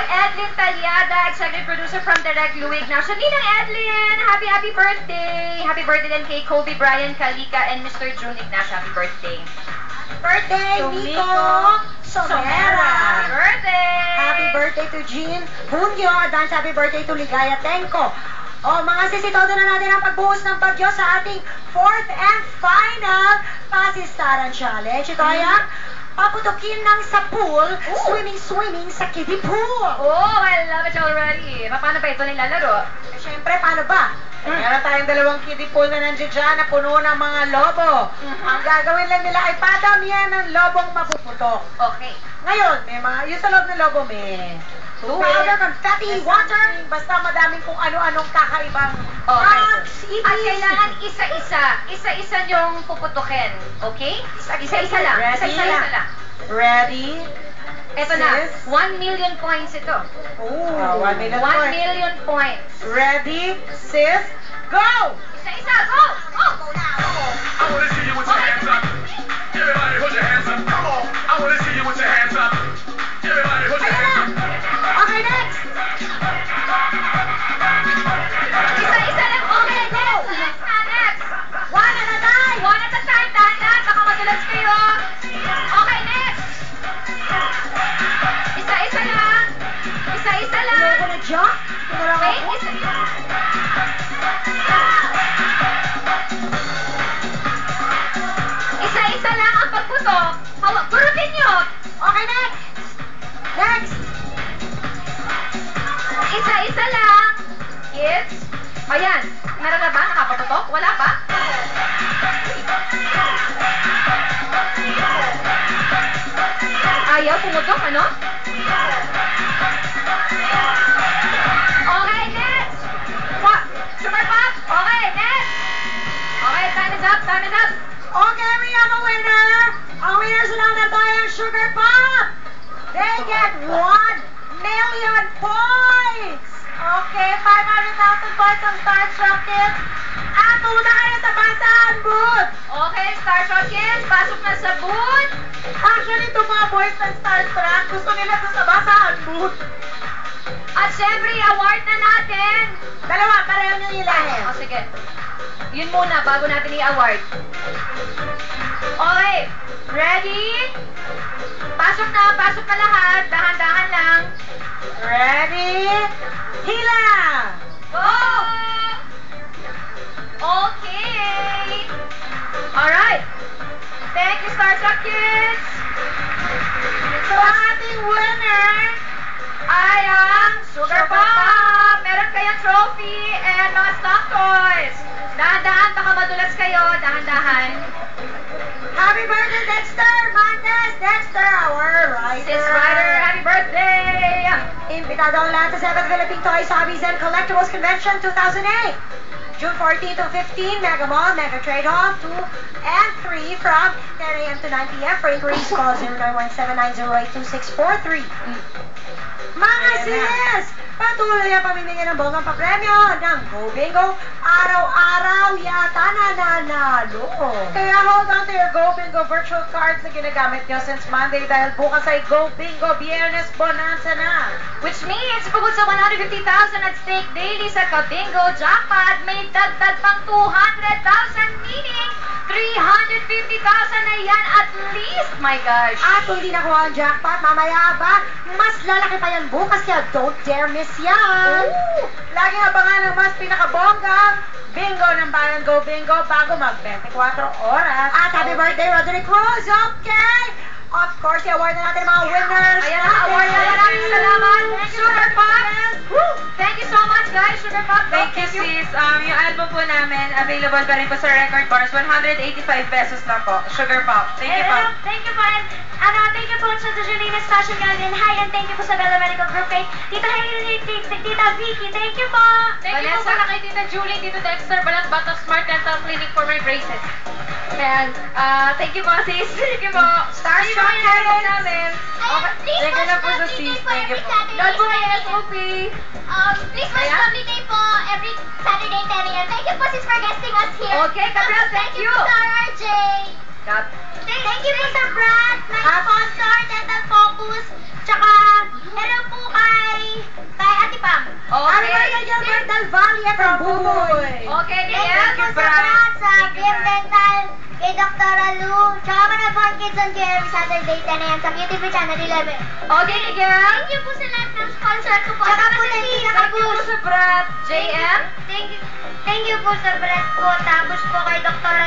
Edlin Talyada, executive producer from Direct Luig. Now, Ninang Edlin, happy birthday! Happy birthday din kay Kobe Brian Kalika and Mr. June Ignacio. Happy birthday! Birthday, Nico Somera! Happy birthday! Happy birthday to Jean Bunyo. Advance happy birthday to Ligaya Tenko. O, mga sisitodo na natin ang pagbuhos ng bagyo sa ating 4th and final Pasistaran Challenge. Ito ay ang paputukin ng sa pool, swimming sa kiddie pool. Oh, I love it already. Paano ba ito nilalaro? Siyempre, paano ba? Meron tayong dalawang kiddie pool na nandiyan dyan na puno ng mga lobo. Ang gagawin lang nila ay padamihan ng lobong mapuputok. Okay. Ngayon, may mga, yung sa loob ng lobo, may Powder, confetti, water. Basta madaming kung ano-anong kakaibang Rocks, At ibis. kailangan isa-isa niyong puputukin. Okay? Isa-isa lang. Ready? Isa-isa lang. Ready? Ito na. Sis? 1 million points ito. Oh, 1 million 1 points. million points. Ready, sis, go! Isa-isa. Go! Go! I wanna see you with your hands up. Everybody put your hands up. Come on. I wanna see you with your hands up. Everybody put your hands up. Okay, next. Isa-isa lang. Okay, next. Next na, next. One at a time. One at a time. Dahan-dahan. Baka madulas kayo. Okay, next. Isa-isa lang. Isa-isa lang. Ayoko na jump. Tumulong Wait, ako. isa-isa lang ang pagputok. Gurutin nyo. Okay, next. Next. Isa-isa lang. Kids. Ayan. Meron na ba? Nakapaputok? Wala pa? Ayaw pumutok, ano? Okay, next. Super pop. Okay, next. Okay, time is up. Time is up. Okay, we have a winner. Ang winner surrounded by ang Sugar Pop. They get 1 million points. Okay, 500,000 points ang Starstruck Kids. At pumunta kayo sa basahan booth. Okay, Starstruck Kids, pasok na sa booth. Actually, itong mga boys ng Starstruck, gusto nila doon sa basahan booth. At syempre, award na natin. Dalawa, pareho nyo ilahin. O, sige. Yun muna, bago natin i-award. Okay, ready? Pasok na lahat. Dahan-dahan lang. Ready? Hila! Go! Okay. Alright. Thank you, Starstruck Kids. So, ang ating winner Ay ang Sugar Pop. Meron kayong trophy and mga stock toys. Dahan-dahan, baka madulas kayo. Dahan-dahan. Happy birthday, Dexter! Montes! Dexter, our writer! Sis Ryder, happy birthday! Imbitado ang lahat sa 7th Philippine Toys, Hobbies, and Collectibles Convention 2008. June 14 to 15, Mega Mall, Mega Trade Hall, 2 and 3 from 10 a.m. to 9 p.m. For inquiries, call 0917-908-2643. Mga sis! Patuloy ang pamimigay ng bonggang papremyo ng Go Bingo. Araw-araw yata nananalo. Kaya hold on to your Go Bingo virtual cards na ginagamit nyo since Monday dahil bukas ay Go Bingo Biyernes Bonanza na. Which means, bukod sa 150,000 at stake daily sa Kabingo Jackpot, may dagdag pang 200,000, meaning 350,000 na yan at least, my gosh. At kung hindi nakuha ang jackpot, mamaya ba, mas lalaki pa yan bukas, kaya don't dare miss yan. Ooh! Lagi abangan ang mas pinakabonggang bingo ng Bayan Go Bingo bago mag 24 oras. At happy birthday, Roderick Cruz, okay? Of course, i-award na natin ang mga winners. Ayan ang award na maraming salamat. Sugar Pop. Thank you so much, guys. Sugar Pop. Thank you, sis. Yung album po namin, available pa rin po sa record bars. 185 pesos lang po. Sugar Pop. Thank you po. Thank you po. And thank you po sa Julina's Fashion Garden. Hi, and thank you po sa Bella Medical Group kay Tita Haley, Tita Vicky. Thank you po. Thank you po pala kay Tita Julie, Tito Dexter, Balat Batas Smart Dental Clinic for my braces. And, thank you po, sis. Thank you po. Starstruck Kids namin. Please Thank you na po watch sa Lovely sis. Day po Thank you every po. Saturday. Don't worry, SOP. Please watch Ayan. Lovely Day po every Saturday 10 a.m. Thank you po sis for guesting us here. Okay, Gabriel, thank you. Thank you po sa RJ. Thank you po sa Brad, my sponsor, Dental Focus. Tsaka, hello po kay Maria from Buboy. Okay, Thank Nia. you po sa Brad, sa BM Dental, kay Dr. Alu, tsaka mga Fun Kids on Care every Saturday 10 a.m. sa YouTube channel 11. Okay, Miguel. Thank you po sa lahat ng sponsor ko po. Tsaka po Thank you po sa Brad. JM. Thank you po sa Brad po. Tapos po kay Dr.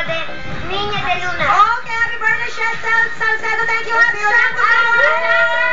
Niña de Luna. Okay, happy birthday, Chef Salcedo. Thank you, happy birthday.